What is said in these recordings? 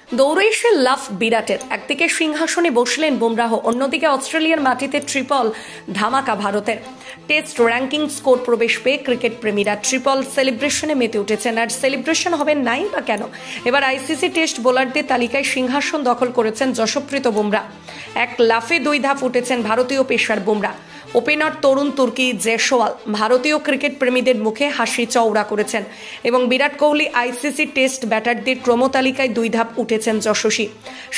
দৌড়ে এসে লাফ বিরাটের, একদিকে সিংহাসনে বসলেন বুমরাহ, অন্যদিকে অস্ট্রেলিয়ার মাটিতে ট্রিপল ধামাকা ভারতের। টেস্ট র্যাঙ্কিং স্কোর প্রবেশ পেয়ে ক্রিকেট প্রেমীরা ট্রিপল সেলিব্রেশনে মেতে উঠেছেন। আর সেলিব্রেশন হবে নাই বা কেন, এবার আইসিসি টেস্ট বোলারদের তালিকায় সিংহাসন দখল করেছেন যশপ্রীত বুমরা। এক লাফে 2 ধাপ উঠেছেন ভারতীয় পেসার বুমরা। ওপেনার তরুণ তুর্কি জয়সওয়াল ভারতীয় ক্রিকেট প্রেমীদের মুখে হাসি চওড়া করেছেন এবং বিরাট কোহলি আইসিসি টেস্ট ব্যাটারদের ক্রমতালিকায় 2 ধাপ উঠেছেন যশস্বী,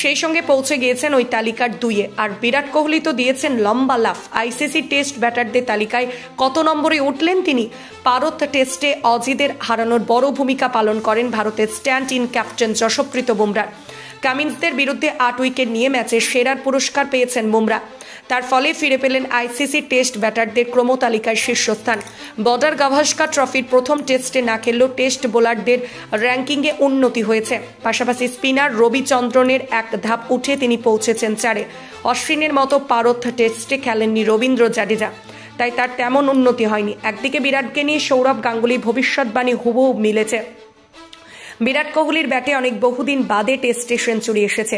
সেই সঙ্গে পৌঁছে গিয়েছেন ওই তালিকার 2-এ। আর বিরাট কোহলি তো দিয়েছেন লম্বা লাফ। আইসিসি টেস্ট ব্যাটারদের তালিকায় কত নম্বরে উঠলেন তিনি? ভারত টেস্টে অজিদের হারানোর বড় ভূমিকা পালন করেন ভারতের stand in captain Jasprit Bumrah. কামিন্সদের বিরুদ্ধে 8 উইকেট নিয়ে ম্যাচে সেরার পুরস্কার পেয়েছেন বুমরা। তার ফলে ফিরে পেলেন আইসিসি টেস্ট ব্যাটারদের ক্রমতালিকায় শীর্ষস্থান। বর্ডার গাভাস্কার ট্রফির প্রথম টেস্টে না খেললেও টেস্ট বোলারদের র্যাঙ্কিংয়ে উন্নতি হয়েছে। পাশাপাশি স্পিনার রবিচন্দ্রনের 1 ধাপ উঠে তিনি পৌঁছেছেন 4-এ। অশ্বিনের মতো ভারত টেস্টে খেলেননি রবীন্দ্র জাদেজা, তাই তার তেমন উন্নতি হয়নি। একদিকে বিরাটকে নিয়ে সৌরভ গাঙ্গুলির ভবিষ্যৎবাণী হুবহু মিলেছে। বিরাট কোহলির ব্যাটে অনেক বহুদিন বাদে টেস্টে সেঞ্চুরি এসেছে।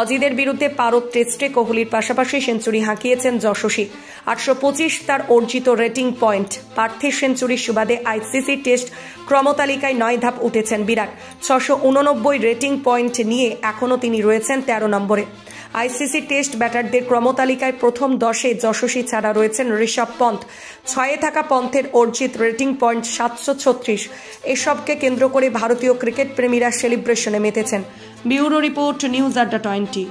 অজিদের বিরুদ্ধে ভারত টেস্টে কোহলির পাশাপাশি সেঞ্চুরি হাঁকিয়েছেন যশস্বী। 825 তার অর্জিত রেটিং পয়েন্ট। পার্থের সেঞ্চুরির সুবাদে আইসিসি টেস্ট ক্রমতালিকায় 9 ধাপ উঠেছেন বিরাট। 689 রেটিং পয়েন্ট নিয়ে এখনও তিনি রয়েছেন 13 নম্বরে। আইসিসি টেস্ট ব্যাটারদের ক্রমতালিকায় প্রথম 10-এ যশস্বী ছাড়া রয়েছেন ঋষভ পন্থ। 6-এ থাকা পন্থের অর্জিত রেটিং পয়েন্ট 736। এসবকে কেন্দ্র করে ভারতীয় ক্রিকেট প্রেমীরা সেলিব্রেশনে মেতেছেন। ব্যুরো রিপোর্ট, নিউজ আড্ডা 20।